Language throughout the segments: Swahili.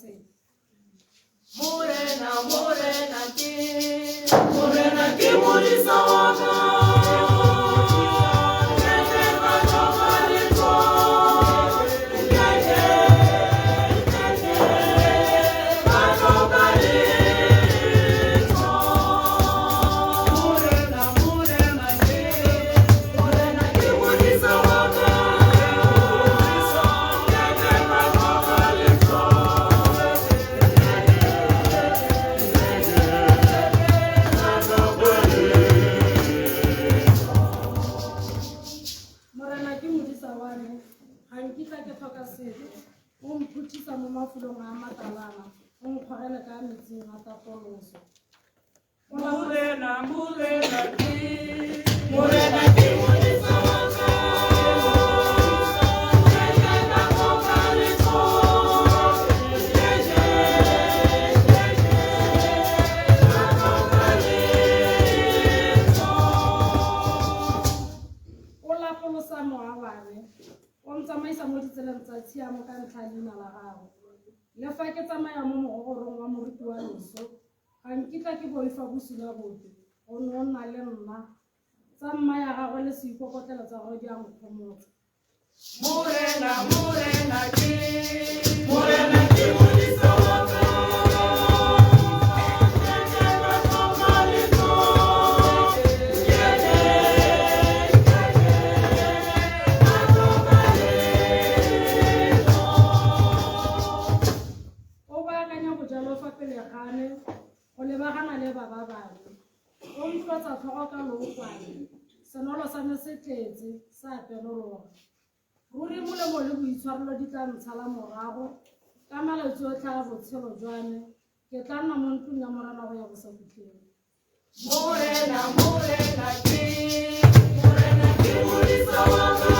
se. Morena ki mulisa waka. Le fa ke tsamaya mo mogorong wa moruti wa loso ga nkitla ke boifa bosula bote o ne o nna le nna tsa mma ya gagwe le seikokotlela tsa gore di a nkgomotsa. Morena ki mulisa waka. Go lebagana le ba bangwe o ntlosa tlhogo ka lookwane senolo sa me se tletse sa pelologa ruri molemo le boitshwarelo di tla ntshala morago ka malatsi otlhe a botshelo jwa me ke tla nna mo ntlong ya morena go ya go sa fitlheng. Morena ki mulisa waka.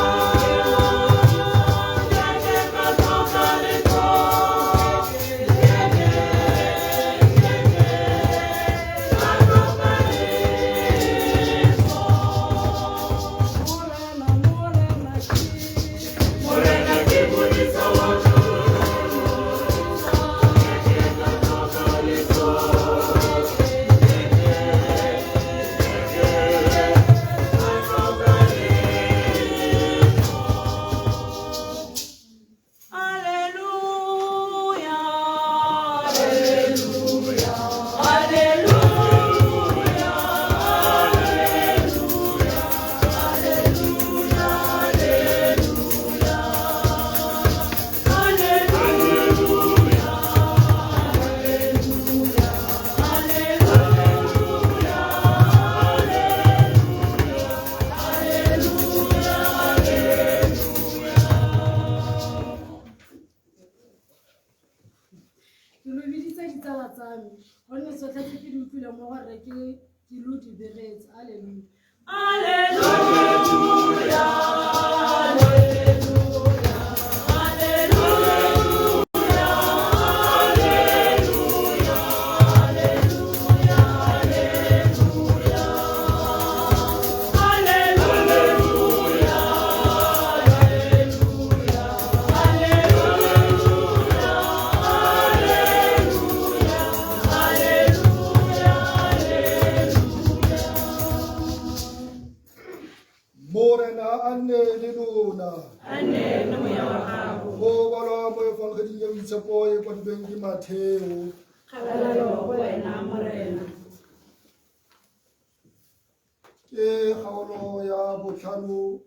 Ke kgaolo ya botlhano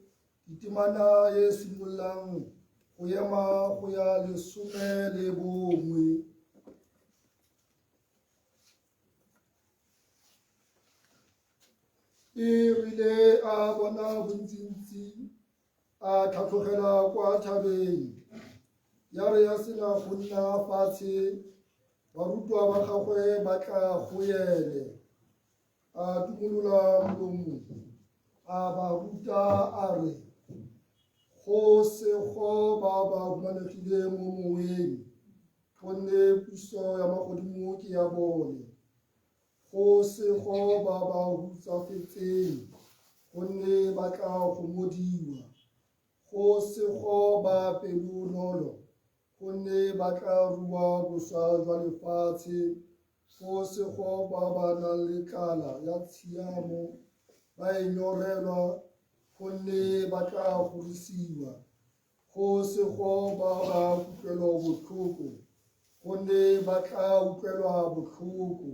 ditemana e simololang go ema go ya 11. E rile a bona bontsintsi a tlhatlhogela kwa thabeng ya re ya sena go nna fatshe barutwa ba gagwe ba tla go ene a dumolola molomo a ba ruta a re go sego ba ba humanegile mo moweng gonne puso ya magodimo ke ya bone go sego ba ba hutsafetseng gonne ba tla gomodiwa go sego ba pelonolo gonne ba tla rua boswa jwa lefatshe go sego ba ba nang le tlala ya tshiamo ba enyorelwa gonne ba tla godisiwa go sego ba ba utlwelwa botlhoko gonne ba tla utlwelwa botlhoko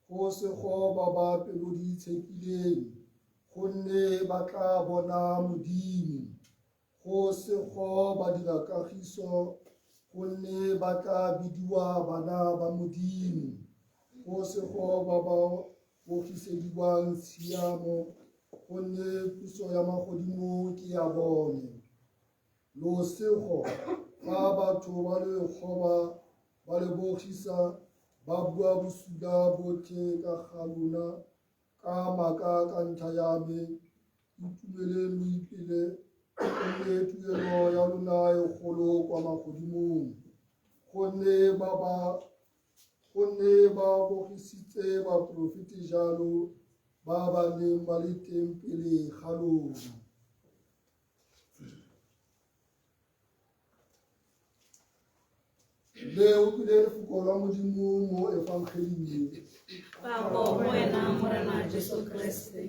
go sego ba ba pelo di tshepileng gonne ba tla bona Modimo go sego ba dira kagiso gonne ba tla bidiwa bana ba Modimo go sego ba ba bogisediwang tshiamo gonne puso ya magodimo ke ya bone lo sego fa batho ba le kgoba ba le bogisa ba bua bosula botlhe ka ga lona ka maaka ka ntlha ya me itumele moipele gonne tuelo ya lona e kgolo kwa magodimong gonne ba bogisitse baporofete jalo ba ba neng ba le teng pele ga lona. Le utlwile lefoko la Modimo mo evangeleng e. Pako go wena Morena Jesu Kriste.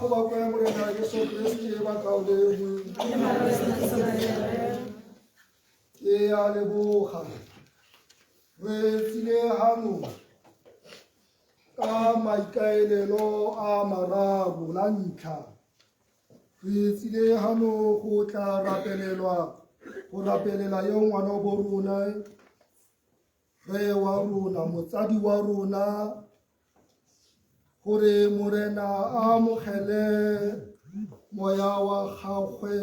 Go ba kwa Morena Jesu Kriste ba kaolengwe ke a leboga re tsile hano ka maikaelelo a mararo la ntlha re tsile hano go tla rapelela yo ngwana bo rona re wa rona motsadi wa rona gore Morena a amogele moya wa gagwe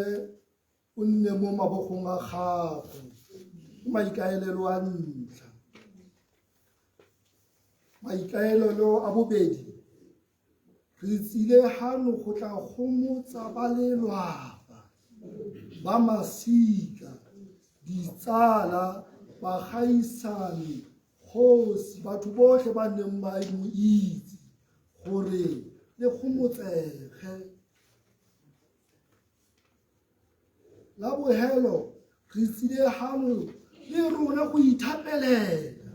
o nne mo mabogong a gagwe ke maikaelelo a ntlha. Maikaelelo a bobedi re tsile hano go tla gomotsa ba lelwapa ba masika ditsala bagaisani kgosi batho botlhe ba neng ba mo itse gore le gomotsege. La bohelo re tsile hano le rona go ithapelela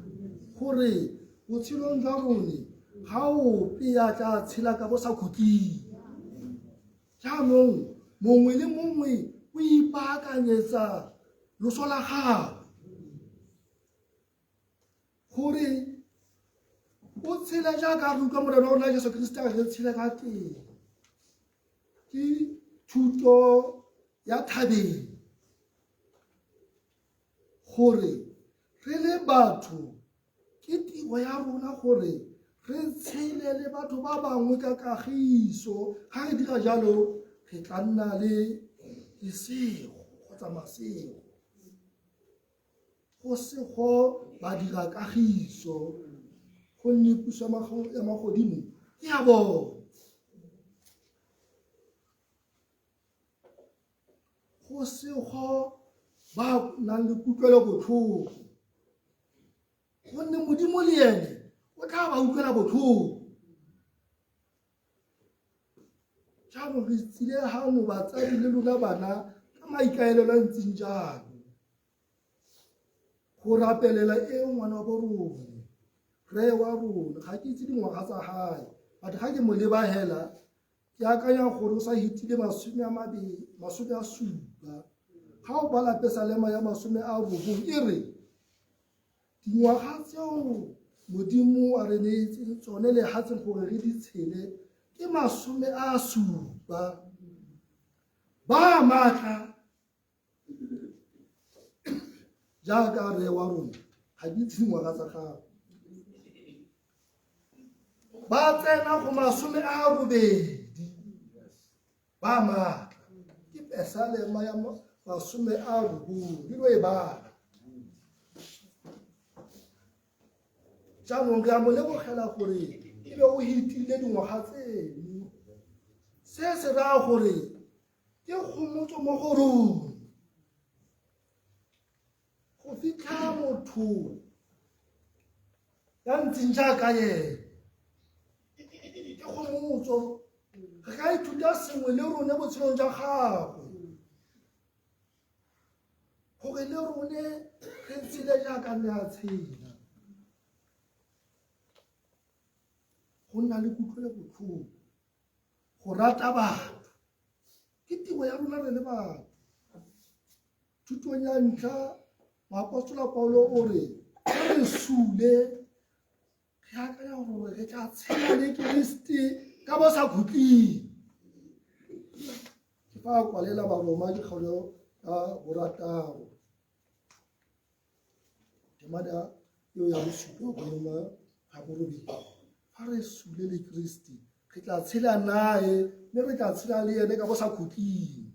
gore botshelong jwa rone ga ope ya tla tshela ka bo sa khutling. Jaanong mongwe le mongwe o ipaakanyetsa loso la gagwe gore o tshela jaaka re utlwa Morena wa rona Jesu Kriste a re tshele ka teng ke thuto ya thabeng gore re le batho ke tiro ya rona gore re tshele le batho ba bangwe ka kagiso. Ga re dira jalo re tla nna le lesego kgotsa masego. Go sego ba dira kagiso gonne puso ya magodimo ke ya bone. Go sego ba nang le kutlwelobotlhoko gonne Modimo le ene o tla ba utlwela botlhoko. Jaanong re tsile gano batsadi le lona bana ka maikaelelo a ntseng jalo go rapelela ngwana wa borone, re wa rona. Ga ke itse dingwaga tsa gae, but ga ke mo leba hela ke akanya gore o sa hitile 70. Ga o bala Pesalema ya 19 e re dingwaga tseo Modimo a re neetseng tsone le gatseng gore re di tshele ke 70. Ba maatla jaaka re wa rona ga di itse dingwaga tsa gago. Ba tsena go 80. Ba maatla ke Pesalema ya 19 dilo e bala. Jaanong re a mo lebogela gore e be o hitile dingwaga tseno. Se se raya gore ke gomotso mo go rona go fitlha motho ya ntseng jaaka ene. Ke gomotso re ka ithuta sengwe le rone botshelong jwa gagwe gore le rone re tshele jaaka ne a tshela. Go nna le kutlwelobotlhoko, go rata batho ke tiro ya rona re le batho. Thutong ya ntlha moapostola Paulo o re ga re sule re akanya gore re tla tshela le Keresete ka bo sa khutling. Ke fa kwalela Baroma dikgaolo ka 6 temana eo ya bosupa go yona ga borobedi. Ga re sule le Keresete re tla tshela nae mme re tla tshela le ene ka bo sa khutling.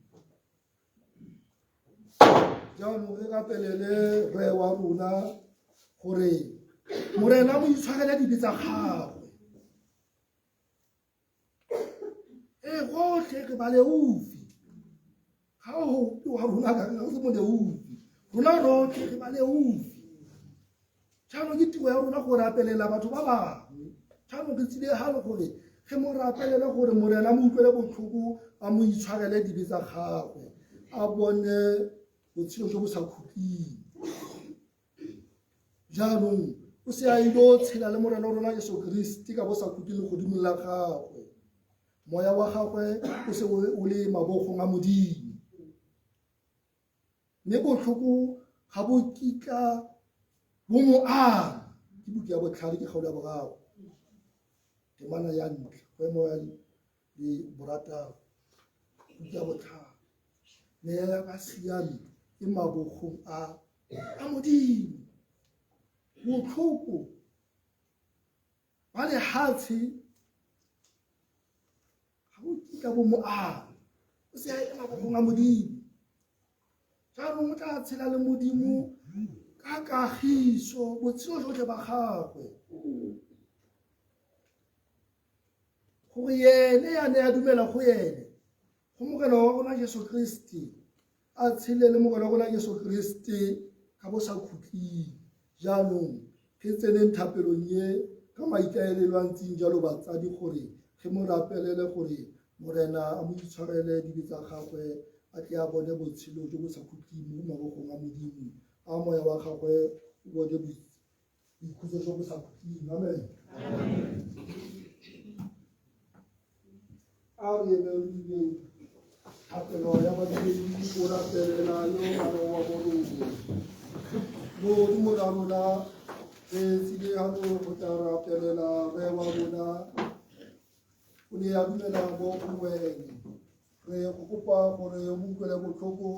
Jaanong re rapelele re wa rona gore Morena mo itshwarele dibe tsa gagwe. Gotlhe re ba leufi ga o wa rona ka re se mo leufi rona rotlhe re ba leufi. Jaanong ke tiro ya rona go rapelela batho ba bangwe. Jaanong re tsile galo gore ge mo rapelele gore Morena mo utlwele botlhoko a mo itshwarele dibe tsa gagwe a bone botshelo jo bo sa khutling. Jaanong o se a ile tshela le Morena wa rona Jesu Kriste ka bo sa khutling godimo la gagwe. Moya wa gagwe o se o le mabogong a Modimo, mme botlhoko ga bo kitla bo mo ama. Ke buka ya botlhale ke kgaolo ya boraro temana ya ntlha boemo ya le borataro. Buka ya botlhale neela ba siame e mabogong a Modimo. Botlhoko ba lehatshe ga bo kitla bo mo ama, o se e mabogong a Modimo. Jaanong o tla tshela le Modimo ka kagiso botshelo jotlhe ba gagwe, gore yene ya ne a dumela go yene go Morena wa rona Jesu Kriste a tshele le Morena wa rona Jesu Kriste ka bo sa khutling. Jaanong ke tseneng thapelong ye ka maikaelelo a ntseng jalo batsadi gore ge mo rapelele gore Morena a mo itshwarele dibe tsa gagwe a tle a bone botshelo jo bo sa khutling mo mabogong a Modimo, a moya wa gagwe o bone boikhutso jo bo sa khutling. Amen. A re emerile thapelo ya badumedi o rapelela yo ngwana wa borona. Modimo ra rona re tsile gano go tla rapelela re wa rona o ne a dumela mo go wena. Re go kopa gore o utlwele botlhoko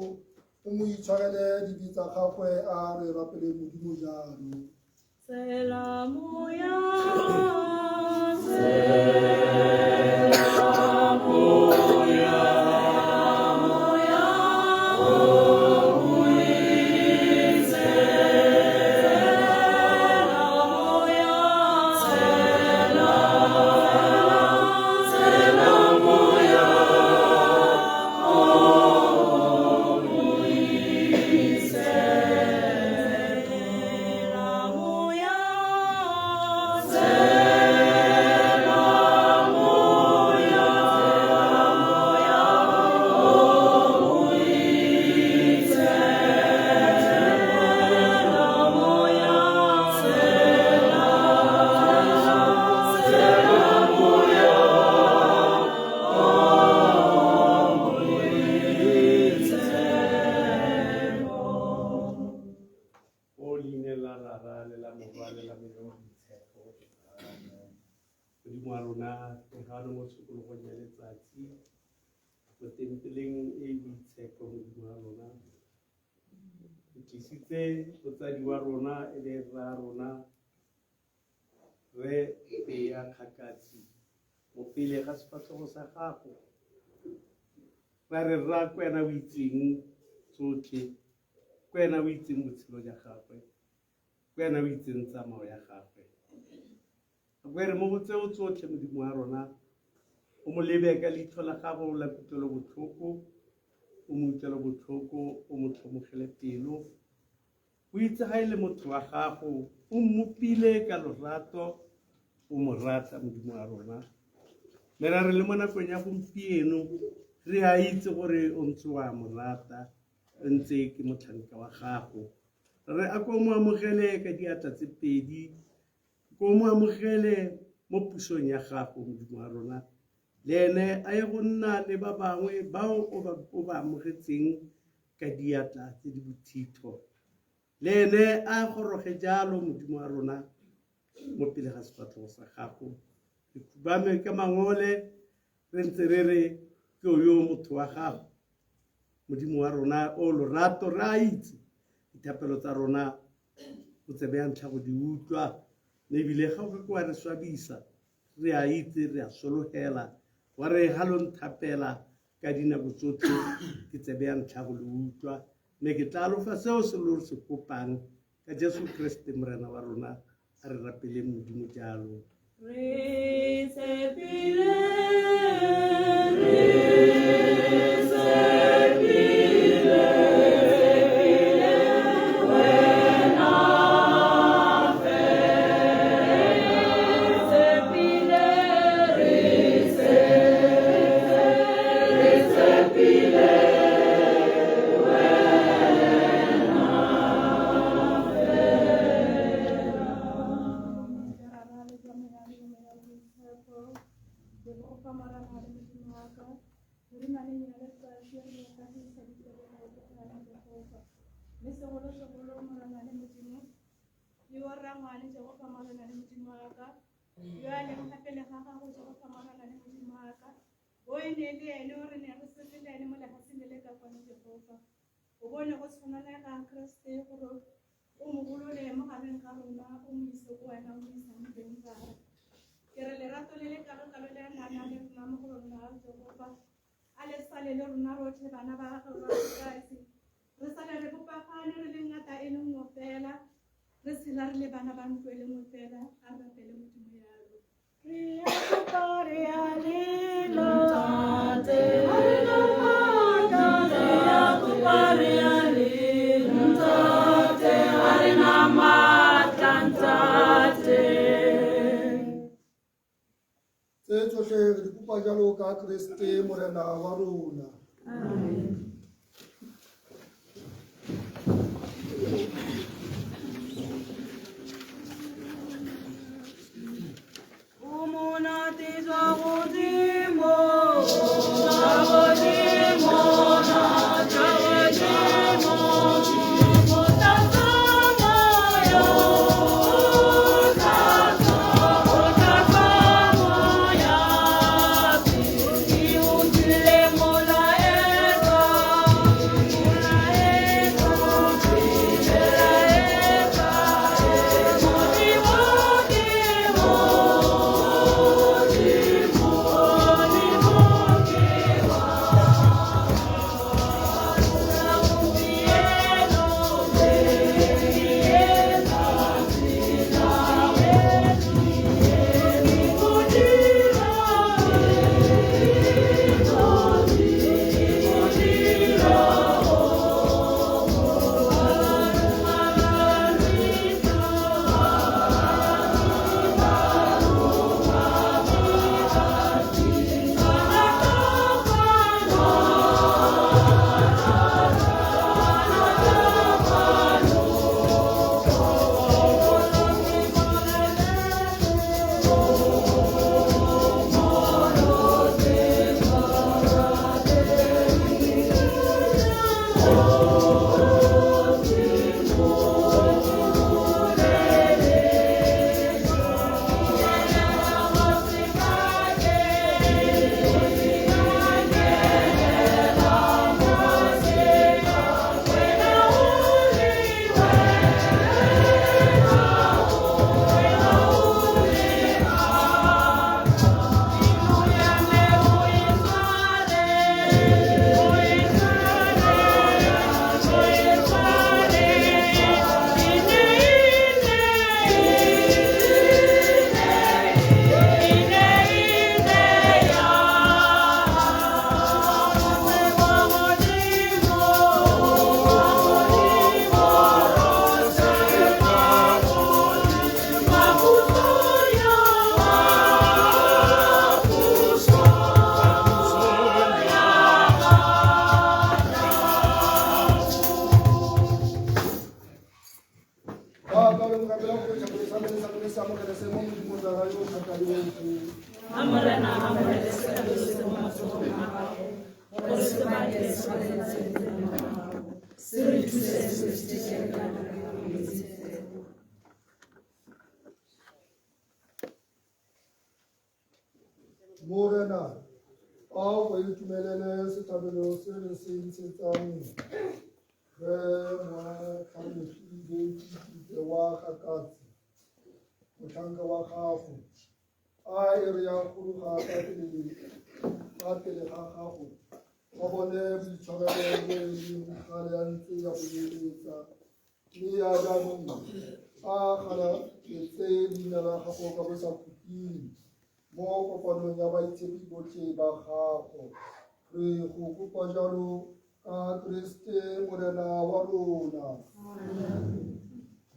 o mo itshwarele dibe tsa gagwe a re rapele Modimo jalo. Motsadi wa rona e le ra rona re Pea Kgakatsi mo pele ga sefatlhego sa gago ra re rra kwena o itseng tsotlhe kwena o itseng botshelo jwa gagwe kwena o itseng tsamao ya gagwe kwere mo botseo tsotlhe Modimo wa rona o mo lebe ka leitlho la gago la kutlwelobotlhoko o mo utlwela botlhoko o mo tlhomogele pelo o itse ga e le motho wa gago o mmopile ka lorato o mo rata Modimo wa rona mme ra re le mo nakong ya gompieno re a itse gore o ntse wa mo rata re ntse ke motlhanka wa gago re a ko mo amogele ka diatla tse pedi ko mo amogele mo pusong ya gago Modimo wa rona le ene a ye go nna le ba bangwe bao o ba amogetseng ka diatla tse di bothitho le ene a goroge jalo Modimo wa rona mo pele ga sefatlhego sa gago re khubame ka mangole re ntse re re ke yo motho wa gago Modimo wa rona o lorato re a itse dithapelo tsa rona o tsebe ya ntlha go di utlwa le ebile ga o ke wa re swabisa re a itse re a sologela wa re ga lo nthapela ka dinako tsotlhe ke tsebe ya ntlha go le utlwa mme ke tla lofa seo se lo se kopang ka Jesu Kriste morena wa rona a re rapele Modimo jalo Re tshepile Re di kopa jalo ka Kriste morena wa rona. Amen. Mola le mokapela go tšhakole sa mele sa mele sa mogele se mo modimo tsa ga yo thata yotlhe a morena a morele seabe se mo matsogong a gago gore se bakele se baletseng mo gago se re thuse se se ka morena a go itumelele sethabelo se re se ntshetsang re motlhamegile kitite wa gakatsi motlhanka wa gago a e re ya goroga ka pele ga gago ba bone boitshwarelo bo e leng gale ya ntse ya boeletsa mme ya jaanong a galetse leina la gago ka bo sa khutile mo kopanong ya baitshepi botlhe ba gago re go kopa jalo ka Kriste morena wa rona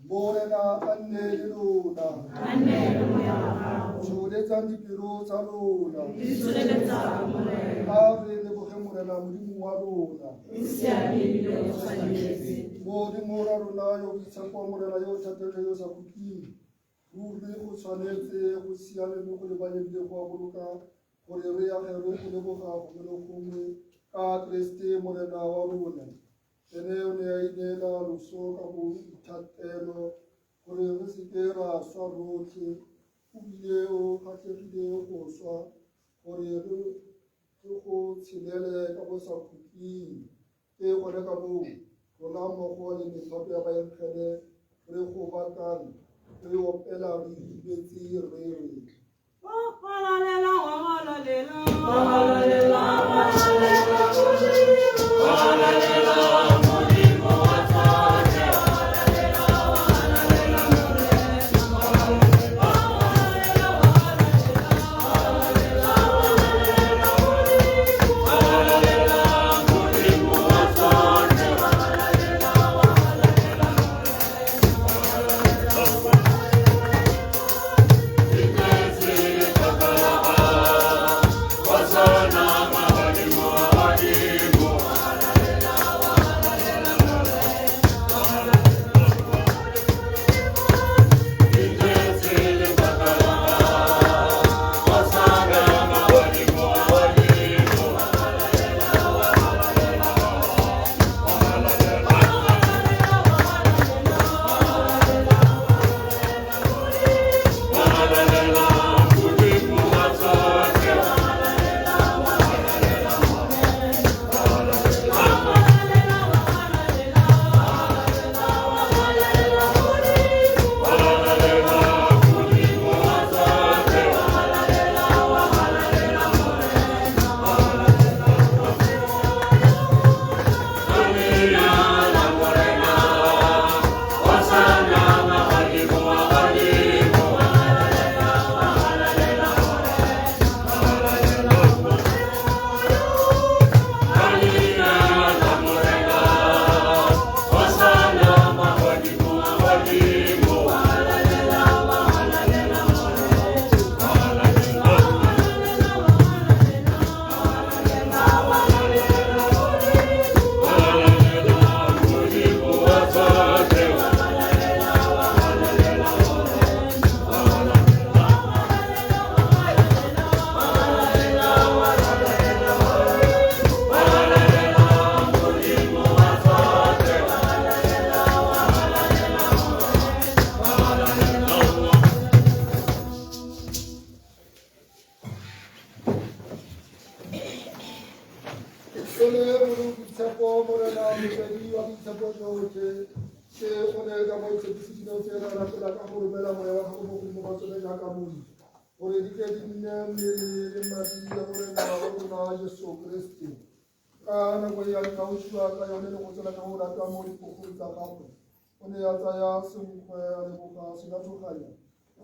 morena a nne le lona tšholetsang dipelo tsa lona a re leboge morena modimo wa rona modimo wa rona yo boitshepo morena yo thatele yo sa khutling ruri go tshwanetse go siame mo go lebanyedile go a boloka gore re agelwe go leboga go le gongwe ka Kriste morena wa rona ene o ne a ineela loso ka bo ithatelo gore re seke ra swa rotlhe o bile o kgatlhegile go swa gore re go tshelele ka bo sa khutling ke gone ka moo rona mmogo le mekgato ya baenkgele re go bakang re opela re ibetse re re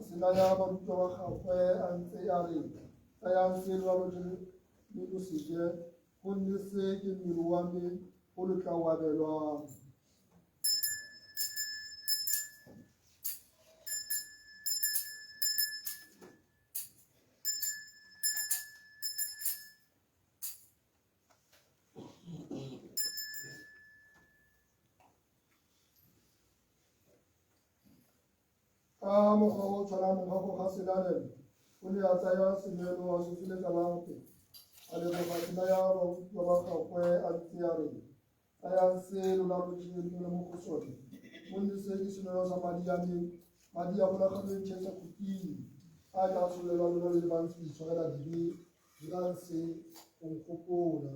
Senaya barutwa ba gagwe a ntse a re tsayang selo le lo seje go nne se ke mmele wa me go le tla wabelwang ka mokgwa o tshwanang morago ga senanelo o ne a tsaya semelo a se tseletsa lampe a leboga tsela ya barutwa ba gagwe a ntse a re tsayang se lona lo le mo go sone mo nnese ke senelo sa madi a golaganeng tšhetsa khuting a tla tsholelwa lona le le bantsi ditshwarela dibe dirang se go nkgopola.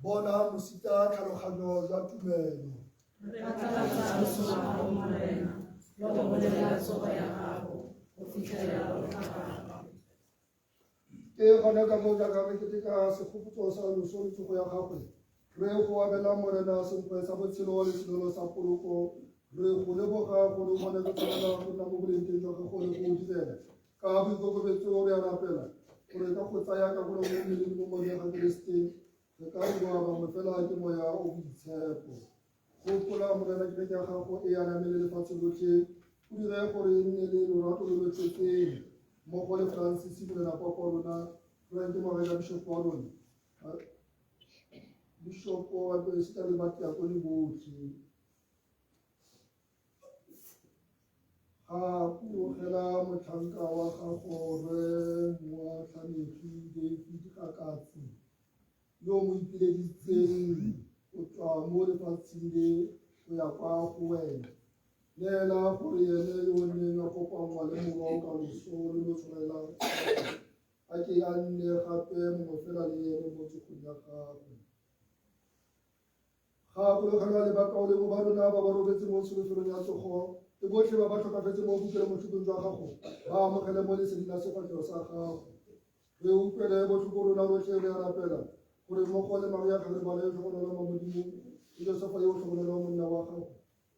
Bona mosita tlhaloganyo jwa tumelo. Ke gona ka mo jaaka re keteka segopotso sa loso le tsogo ya gagwe re go abela morena senkwe sa botshelo le senolo sa poloko re go leboga gore bone re tshwanela go nna mo bolenteng jwa gago le go direla ka boikokobetso re a rapela gore ka go tsaya karolo mo mmeleng mo mone ga keresete re ka boa bangwe fela ke moya o boitshepo gopola morena kereke ya gago e anamele lefatshe lotlhe o dire gore e nne le lorato le lotletseng mmogo le Francis morena papa rona Frank Morena bishop wa rona bishop wa Presita le batiakoni botlhe ga puogela motlhanka wa gago re moatlhamegi David Kakatsi yo mo ipileditseng go tswa mo lefatsheng le go ya kwa go wena neela gore ene yo neng a kopangwa le morwao ka loso le lo tshwarelang a ke a nne gape mongwe fela le ene mo tsogong ya gagwe ga gologana le bakaolemo ba rona ba ba robetse mo tsholefelong ya tsogo le botlhe ba ba tlhokafetse mo bukele mo thutong jwa gago ba amogele mo leseding la sefatlhego sa gago re utlwele botlhoko rona rotlhe re a rapela gore mmogo le Maria Kgaleba le tlhogonolo mo modimong le Josefa yo tlhogonolo monna wa gago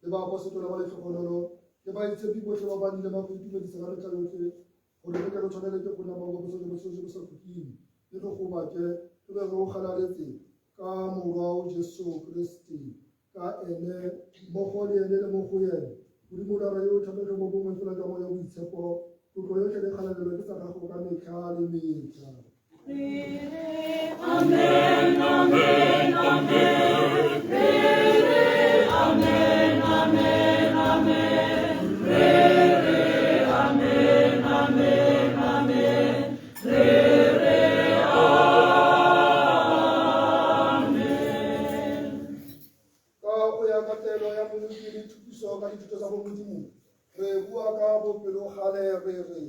le ba apostolo ba le tlhogonolo le ba itshepi botlhe ba ba nnile ba go itumedisa ka metlha yotlhe gore re ke re tshwanele ke go nna mo boso le boso bo sa tlhokeng le go gobake re be re go galaletse ka morwao Jesu Kriste ka ene mmogo le ene le mo go ene modimo la re yo tlhamege mo bongwe fela ka moya boitshepo tlotlo yotlhe le kgalalelo ke tsa gago ka metlha le metlha. Amen, amen, amen. Amen, amen, amen. Amen, amen, amen. Ka go ya ka taelo ya bolodi le thupiso ka dithuto tsa go modimo re bua ka bopelogale re re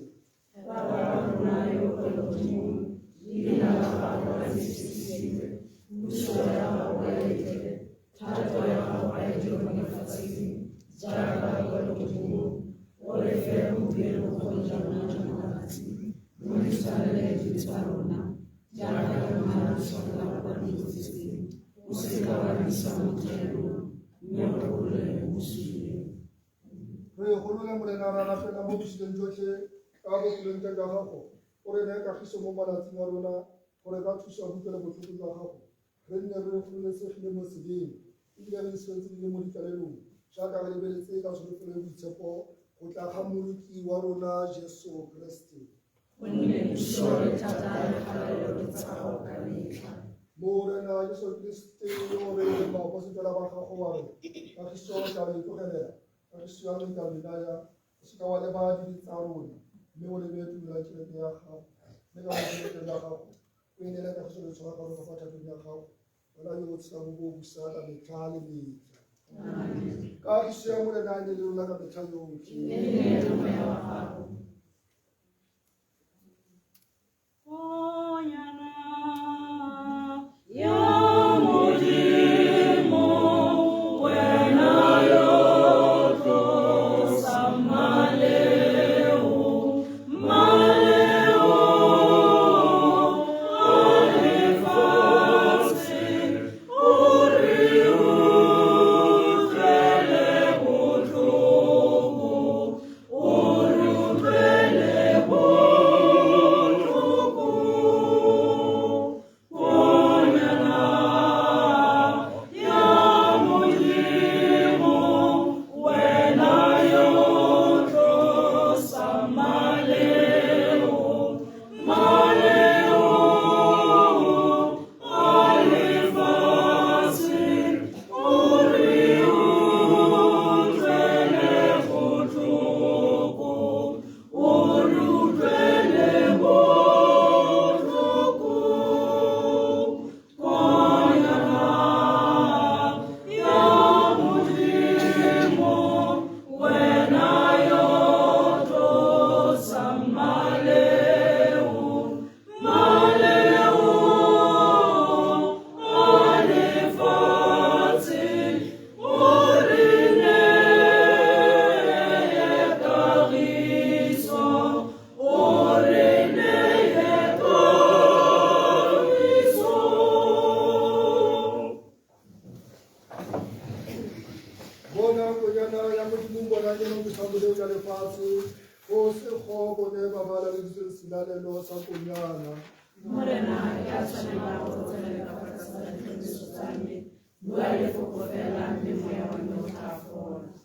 re golole morena ra rapela mo bosileng jotlhe ka bophelong jwa gago o re neye kagiso mo malatsing a rona gore ka thuso a butlwele botlhoko jwa gago re nne re gololesegile mo seleng ebile re isiretsegile mo dikalelong jaaka re lebeletse ka tsholofelo ya boitshepo go tla ga moloki wa rona Jesu Kriste morena Jesu Kriste yo re leng baapostolo ba gago wa re kagiso tla re tlogelela kagiso ya re tla re naya o seka wa leba dilo tsa rona mme o lebe tumela tšhelete ya gago mme ka moleteng la gago o enele kagiso le tshwaragano ka fa thapeng ya gago wena yo o tshelang bo busa ka metlha le metlha kagiso ya morena a ne le rona ka metlha yotlhe Oh, nakonyana ya modimong bonanyana botlhaboleo ya lefatshe go se kgobone babala le selalelo sa konyana Morena ya tshwanela go tsenelela ka tlase ga ditlhaloso tsa me, bua lefoko fela mme moya wa me o tla fola.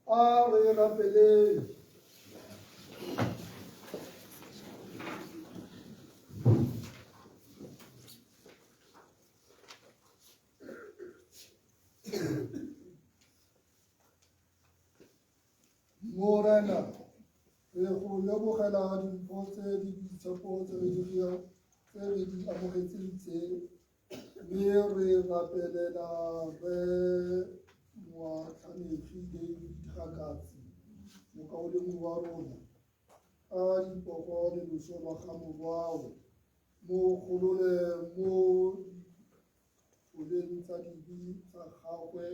a re rapeleng Morena, re go lebogela dimpho tse di ditshepo tse re di amogetseng tse, mme re rapelela re moatlhanegi David Gakatsi, mokauleng wa rona, ka dipoko le loso lwa ga morwao, mo golole mo difoleng tsa dibi tsa gagwe,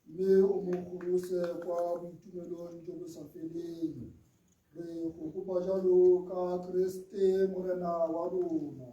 mme o mo golose kwa boitumelong jo bo sa feleng. Re go kopa jalo ka Kriste Morena wa rona.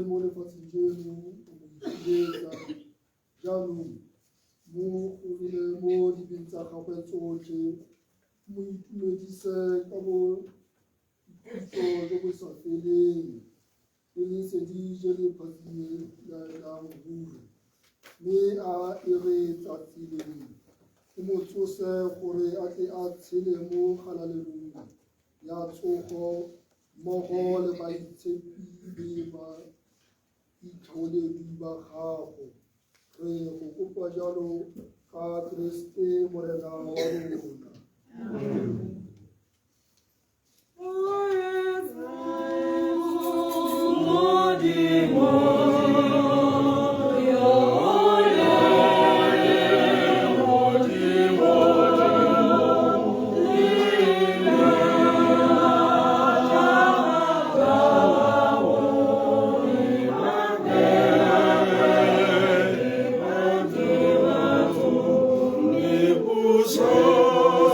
Mo lefatsheng jeno o mo itsiletsa jaanong mo golole mo dibeng tsa gagwe tsotlhe, mo itumedise ka boikhutso jo bo sa feleng le lesedi je le phatsimelelang ruri, mme a ere tsatsi lengwe o mo tsose gore a tle a tshele mo galalelong ya tsogo mmogo le baitshepi le itlholedi ba gago. Re go kopa jalo ka Kriste Morena wa rona. So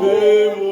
Thank you.